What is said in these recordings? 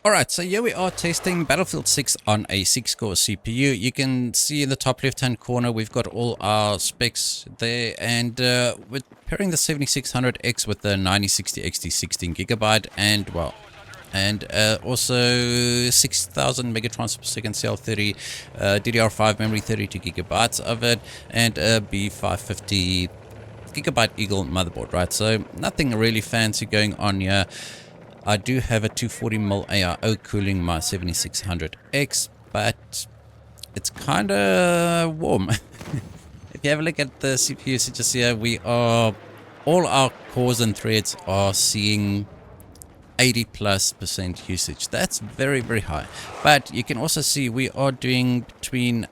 Alright, so here we are testing Battlefield 6 on a 6-core CPU. You can see in the top left-hand corner we've got all our specs there, and we're pairing the 7600X with the 9060 XT 16GB, and well, also 6000 megatransfers per second CL30 DDR5 memory, 32 gigabytes of it, and a B550 Gigabyte Eagle motherboard, right? So nothing really fancy going on here. I do have a 240mm AIO cooling my 7600X, but it's kind of warm. If you have a look at the CPU usages here, all our cores and threads are seeing 80+% usage. That's very, very high. But you can also see we are doing between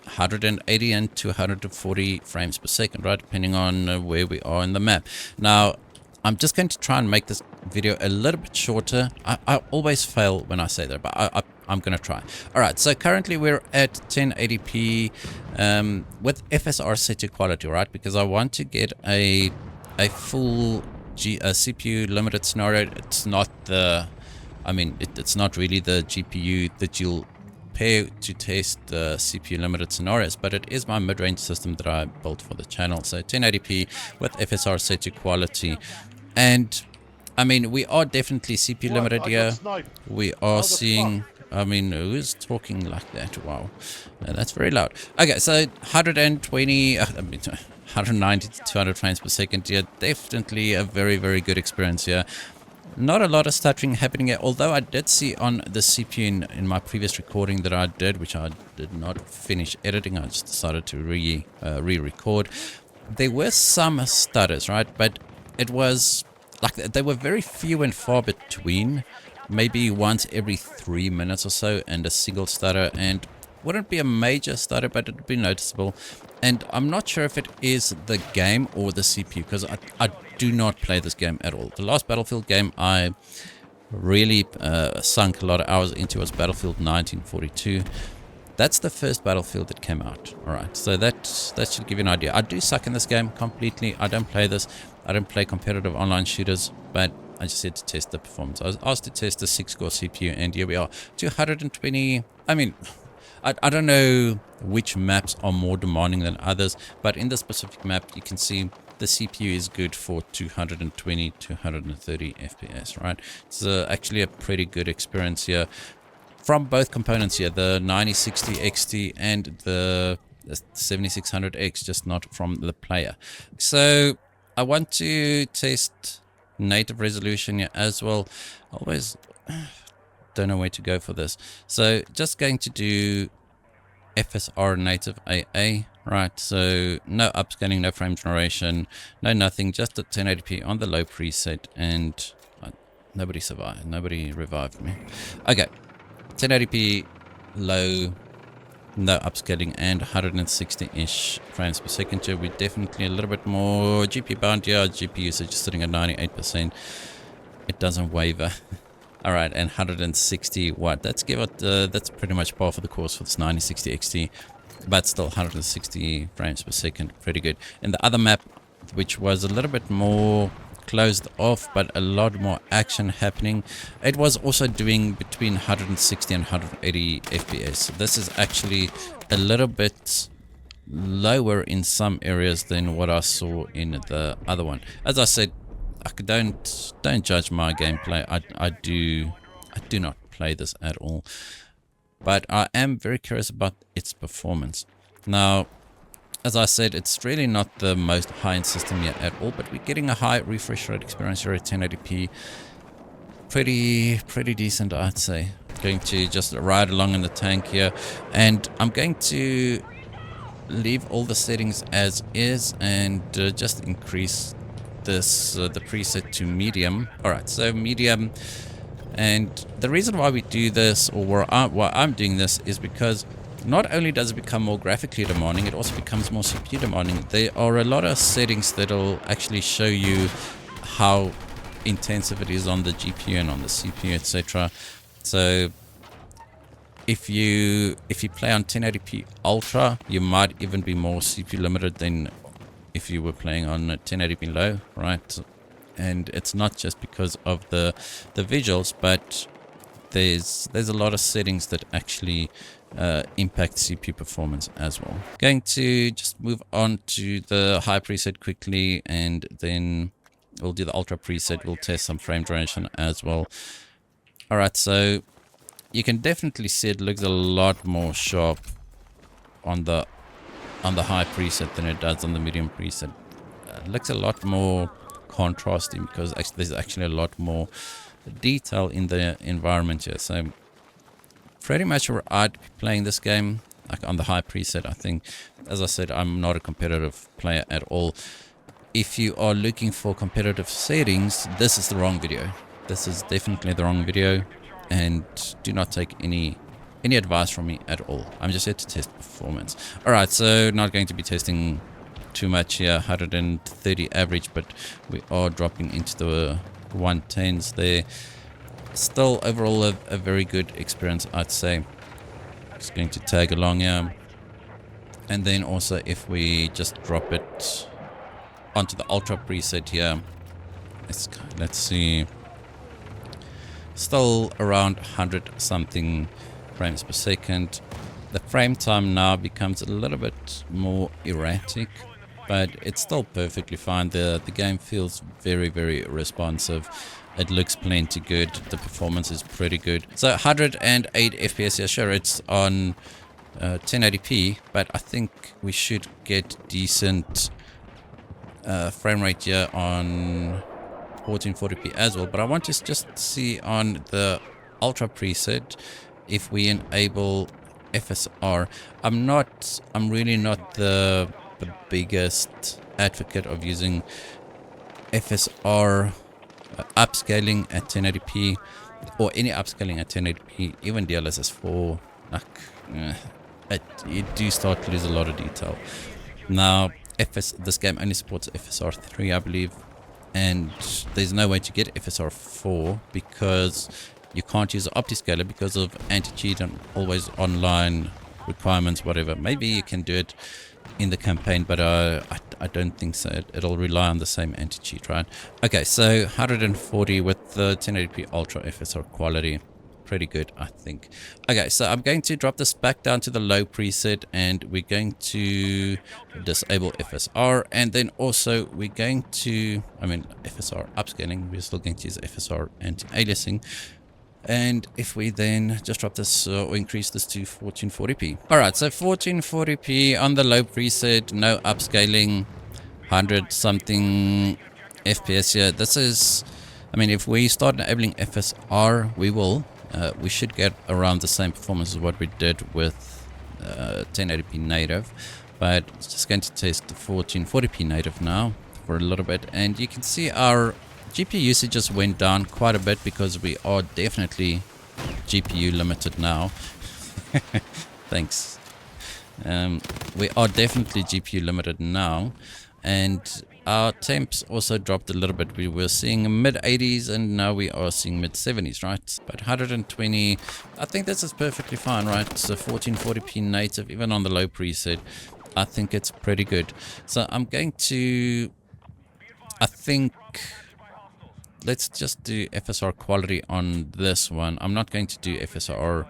180 and 240 frames per second, right? Depending on where we are in the map. Now, I'm just going to try and make this video a little bit shorter. I always fail when I say that, but I'm going to try. All right, so currently we're at 1080p with FSR set to quality, right? Because I want to get a full CPU limited scenario. It's not the, it's not really the GPU that you'll pair to test the CPU limited scenarios, but it is my mid-range system that I built for the channel. So 1080p with FSR set to quality. And I mean, we are definitely CPU limited here. We are seeing, who's talking like that? Wow, that's very loud. Okay, so 190 to 200 frames per second here. Definitely a very, very good experience here. Not a lot of stuttering happening here, although I did see on the CPU in my previous recording that I did, which I did not finish editing. I just decided to re-record. There were some stutters, right? But it was like they were very few and far between, maybe once every 3 minutes or so, and a single stutter, and wouldn't be a major stutter, but it'd be noticeable. And I'm not sure if it is the game or the CPU, because I do not play this game at all. The last Battlefield game I really sunk a lot of hours into was Battlefield 1942. That's the first Battlefield that came out. Alright, so that should give you an idea. I do suck in this game completely. I don't play this. I don't play competitive online shooters, but I just had to test the performance. I was asked to test the 6-core CPU, and here we are. 220... I don't know which maps are more demanding than others, but in this specific map, you can see the CPU is good for 220, 230 FPS, right? It's actually a pretty good experience here from both components here, the 9060 XT and the 7600X, just not from the player. So I want to test native resolution here as well. Always don't know where to go for this. So just going to do FSR native AA, right? So no upscaling, no frame generation, no nothing, just a 1080p on the low preset, and nobody survived, nobody revived me. Okay, 1080p low, no upscaling, and 160-ish frames per second. We're definitely a little bit more GPU bound here. GPU usage is sitting at 98%. It doesn't waver. All right, and 160 watt. That's pretty much par for the course for this 9060 XT, but still 160 frames per second, pretty good. And the other map, which was a little bit more closed off, but a lot more action happening, it was also doing between 160 and 180 FPS. This is actually a little bit lower in some areas than what I saw in the other one. As I said, don't judge my gameplay. I do not play this at all, but I am very curious about its performance. Now, as I said, it's really not the most high-end system yet at all, but we're getting a high refresh rate experience here at 1080p. Pretty decent, I'd say. Going to just ride along in the tank here, and I'm going to leave all the settings as is and just increase this the preset to medium. All right, so medium. And the reason why we do this, or why I'm doing this, is because not only does it become more graphically demanding, it also becomes more CPU demanding. There are a lot of settings that'll actually show you how intensive it is on the GPU and on the CPU, etc. So if you play on 1080p Ultra, you might even be more CPU limited than if you were playing on 1080p low, right? And it's not just because of the visuals, but there's a lot of settings that actually impact CPU performance as well. Going to just move on to the high preset quickly, and then we'll do the ultra preset. We'll test some frame duration as well. All right, so you can definitely see it looks a lot more sharp on the high preset than it does on the medium preset. It looks a lot more contrasting because there's actually a lot more detail in the environment here. So pretty much where I'd be playing this game, like on the high preset, I think, as I said, I'm not a competitive player at all. If you are looking for competitive settings, this is the wrong video. This is definitely the wrong video, and do not take any advice from me at all. I'm just here to test performance. All right, so not going to be testing too much here, 130 average, but we are dropping into the 110s there. Still overall a very good experience, I'd say. Just going to tag along here, and then also if we just drop it onto the ultra preset here, let's see, still around 100 something frames per second. The frame time now becomes a little bit more erratic, but it's still perfectly fine. The game feels very, very responsive. It looks plenty good. The performance is pretty good. So 108 FPS here. Sure, it's on 1080p, but I think we should get decent frame rate here on 1440p as well. But I want to just see on the ultra preset if we enable FSR. I'm really not the biggest advocate of using FSR upscaling at 1080p, or any upscaling at 1080p, even DLSS 4. You do start to lose a lot of detail. Now this game only supports FSR 3, I believe, and there's no way to get FSR 4 because you can't use the OptiScaler because of anti-cheat and always online requirements, whatever. Maybe you can do it in the campaign, but I don't think so. It'll rely on the same anti-cheat, right? Okay, so 140 with the 1080p Ultra FSR quality. Pretty good, I think. Okay, so I'm going to drop this back down to the low preset, and we're going to disable FSR, and then also we're going to, FSR upscaling, we're still going to use FSR anti-aliasing. And if we then just drop this or increase this to 1440p. Alright, so 1440p on the low preset, no upscaling, 100 something FPS here. This is, if we start enabling FSR, we should get around the same performance as what we did with 1080p native. But it's just going to test the 1440p native now for a little bit. And you can see our GPU usage just went down quite a bit because we are definitely GPU limited now. Thanks. We are definitely GPU limited now, and our temps also dropped a little bit. We were seeing mid 80s and now we are seeing mid 70s, right? But 120, I think this is perfectly fine, right? So 1440p native, even on the low preset, I think it's pretty good. So I'm going to, let's just do FSR quality on this one. I'm not going to do FSR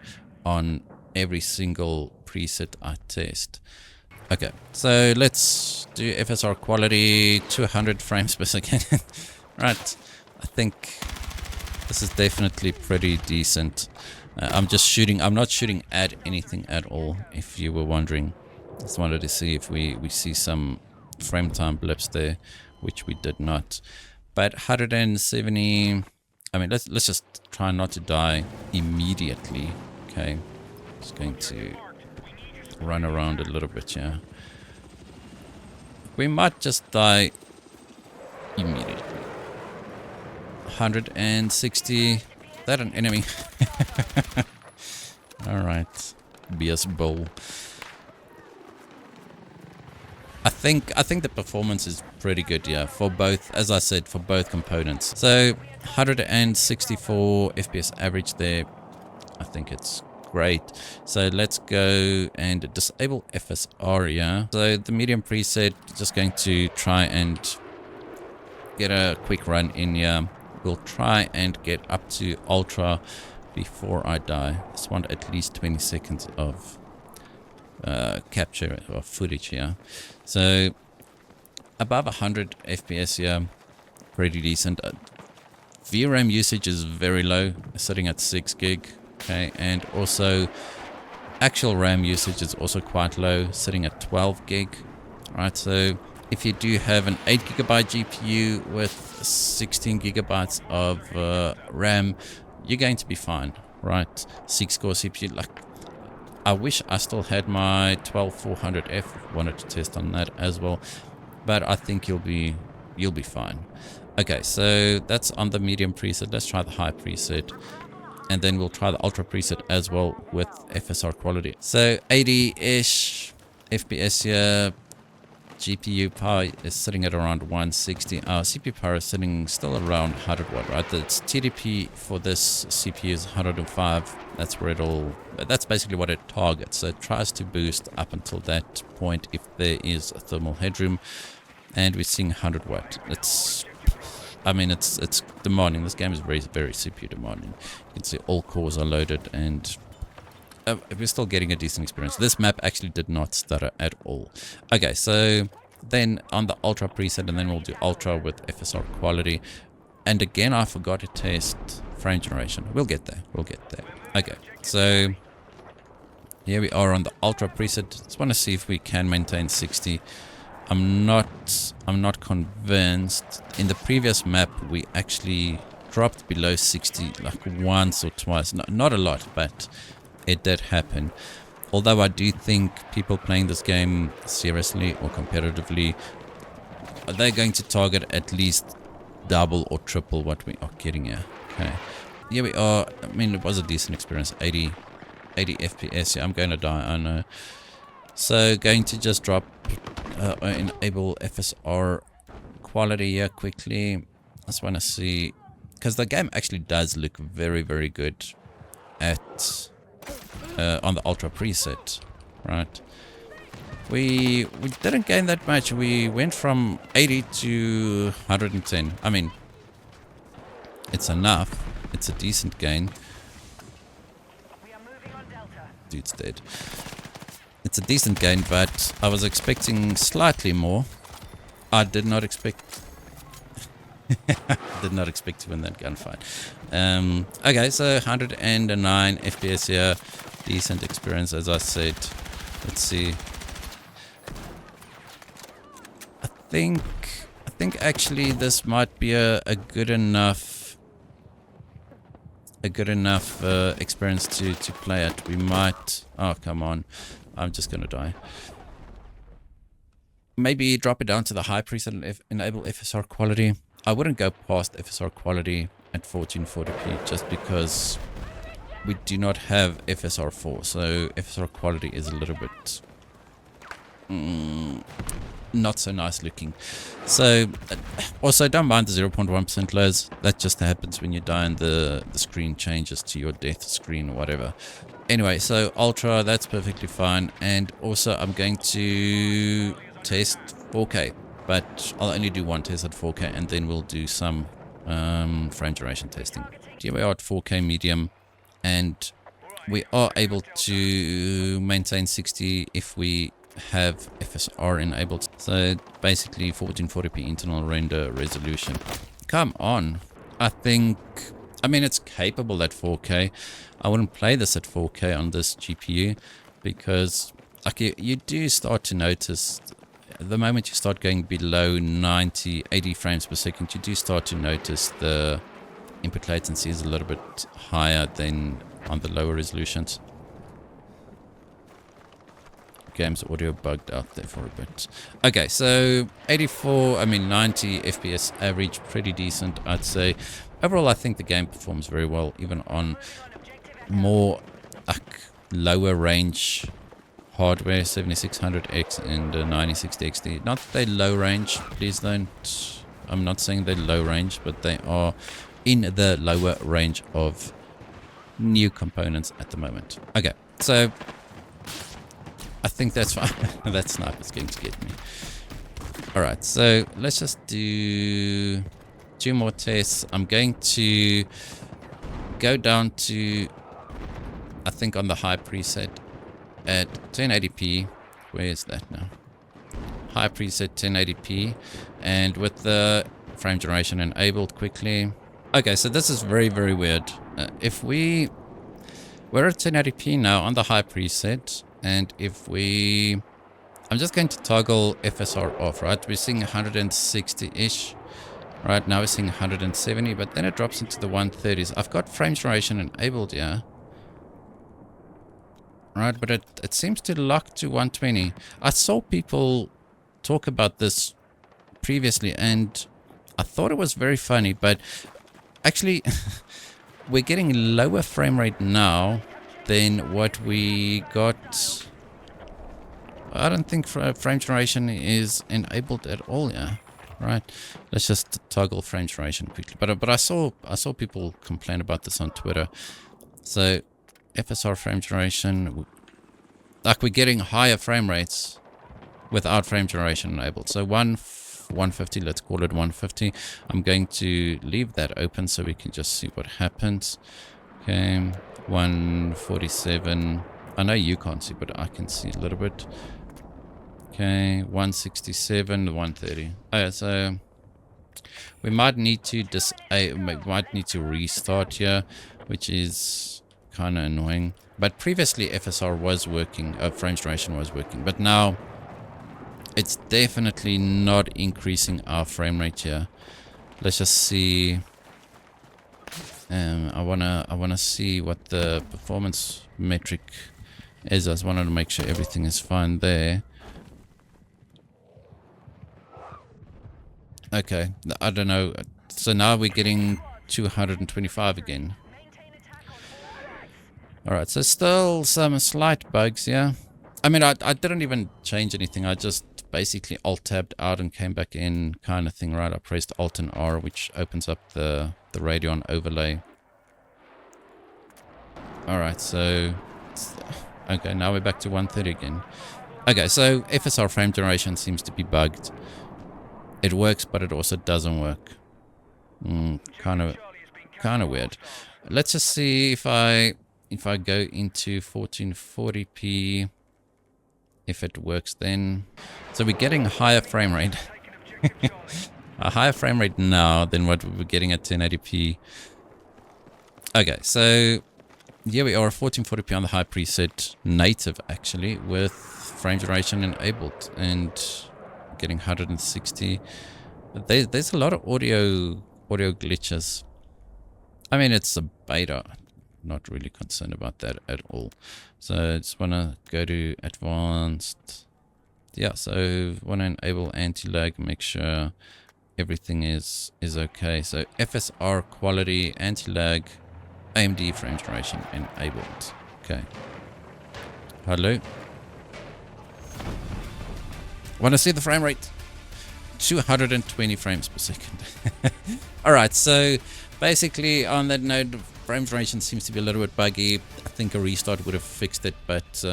on every single preset I test. Okay, so let's do FSR quality 200 frames per second. Right, I think this is definitely pretty decent. I'm not shooting at anything at all, if you were wondering. Just wanted to see if we see some frame time blips there, which we did not. But 170, let's just try not to die immediately. Okay, just going to run around a little bit here. We might just die immediately. 160, that an enemy? Alright, BS bowl. I think the performance is pretty good, yeah, for both, as I said, for both components. So 164 FPS average there. I think it's great. So let's go and disable FSR, yeah. So the medium preset, just going to try and get a quick run in here. We'll try and get up to ultra before I die. I just want at least 20 seconds of capture or footage here. So above 100 FPS here, pretty decent. VRAM usage is very low, sitting at 6 gig. Okay, and also actual RAM usage is also quite low, sitting at 12 gig. Right, so if you do have an 8 gigabyte GPU with 16 gigabytes of RAM, you're going to be fine, right? 6-core CPU. Like, I wish I still had my 12400F. Wanted to test on that as well, but I think you'll be fine. Okay, so that's on the medium preset. Let's try the high preset, and then we'll try the ultra preset as well with FSR quality. So 80-ish FPS here. GPU power is sitting at around 160. Our CPU power is sitting still around 100 watt, right? The TDP for this CPU is 105. That's where that's basically what it targets. So it tries to boost up until that point if there is a thermal headroom, and we're seeing 100 watt. It's demanding. This game is very, very CPU demanding. You can see all cores are loaded, and we're still getting a decent experience. This map actually did not stutter at all. Okay, so then on the ultra preset, and then we'll do ultra with FSR quality. And again, I forgot to test frame generation. We'll get there. Okay, so here we are on the ultra preset. Just want to see if we can maintain 60. I'm not convinced. In the previous map, we actually dropped below 60 like once or twice. Not a lot, but it did happen. Although I do think people playing this game seriously or competitively, they're going to target at least double or triple what we are getting here. Okay, here we are. I mean, it was a decent experience. 80 FPS. Yeah, I'm going to die, I know. So going to just drop enable FSR quality here quickly. I just want to see, because the game actually does look very, very good at on the ultra preset, right? We didn't gain that much. We went from 80 to 110. I mean, it's enough. It's a decent gain. Dude's dead. It's a decent gain, but I was expecting slightly more. I did not expect to win that gunfight. Okay, so 109 FPS here. Decent experience, as I said. Let's see. I think actually this might be a good enough experience to play it. We might. Oh, come on! I'm just gonna die. Maybe drop it down to the high preset and enable FSR quality. I wouldn't go past FSR quality at 1440p just because we do not have FSR 4, so FSR quality is a little bit not so nice looking. So also don't mind the 0.1% lows. That just happens when you die and the screen changes to your death screen or whatever. Anyway, so ultra, that's perfectly fine. And also I'm going to test 4K, but I'll only do one test at 4K, and then we'll do some frame duration testing. Here we are at 4K medium, and we are able to maintain 60 if we have FSR enabled. So basically 1440p internal render resolution. Come on. I mean, it's capable at 4K. I wouldn't play this at 4K on this GPU because like you do start to notice the moment you start going below 80 frames per second, you do start to notice the input latency is a little bit higher than on the lower resolutions. Game's audio bugged out there for a bit. Okay, so 90 FPS average, pretty decent, I'd say. Overall, I think the game performs very well, even on more lower range hardware, 7600X and 9060XT. Not they low range, please don't. I'm not saying they're low range, but they are in the lower range of new components at the moment. Okay, so I think that's fine. That sniper's going to get me. Alright, so let's just do 2 more tests. I'm going to go down to, I think on the high preset at 1080p. Where is that now? High preset 1080p, and with the frame duration enabled quickly. Okay, so this is very, very weird. If we're at 1080p now on the high preset, and if I'm just going to toggle FSR off, right? We're seeing 160-ish. Right now we're seeing 170, but then it drops into the 130s. I've got frame duration enabled here. Right, but it seems to lock to 120. I saw people talk about this previously, and I thought it was very funny, but actually we're getting lower frame rate now than what we got. I don't think frame duration is enabled at all, yeah. Right, let's just toggle frame duration quickly. But I saw people complain about this on Twitter. So FSR frame duration, like we're getting higher frame rates without frame duration enabled. So 150, let's call it 150. I'm going to leave that open so we can just see what happens. Okay, 147. I know you can't see, but I can see a little bit. Okay, 167, 130. Oh, so we might need to restart here, which is kind of annoying. But previously FSR was working, frame duration was working, but now it's definitely not increasing our frame rate here. Let's just see. I wanna see what the performance metric is. I just wanted to make sure everything is fine there. Okay, I don't know. So now we're getting 225 again. Alright, so still some slight bugs, yeah. I mean, I didn't even change anything. I just basically alt-tabbed out and came back in kind of thing, right? I pressed Alt and R, which opens up the Radeon overlay. Alright, so... Okay, now we're back to 130 again. Okay, so FSR frame duration seems to be bugged. It works, but it also doesn't work. Kind of weird. Let's just see if I go into 1440p, if it works then. So we're getting a higher frame rate. A higher frame rate now than what we were getting at 1080p. Okay, so here we are, 1440p on the high preset, native actually, with frame duration enabled, and getting 160. There's a lot of audio glitches. I mean, it's a beta. Not really concerned about that at all. So I just want to go to advanced. Yeah, so want to enable anti-lag, make sure everything is okay. So FSR quality, anti-lag, AMD frame duration enabled. Okay. Hello. Want to see the frame rate? 220 frames per second. Alright, so basically on that note, frame duration seems to be a little bit buggy. I think a restart would have fixed it, but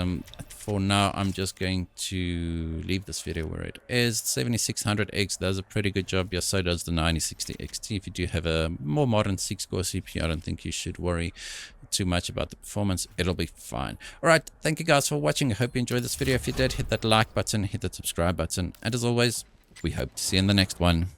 for now I'm just going to leave this video where it is. 7600X does a pretty good job. Yes, so does the 9060 XT. If you do have a more modern 6-core CPU, I don't think you should worry too much about the performance. It'll be fine. Alright, thank you guys for watching. I hope you enjoyed this video. If you did, hit that like button, hit that subscribe button, and as always, we hope to see you in the next one.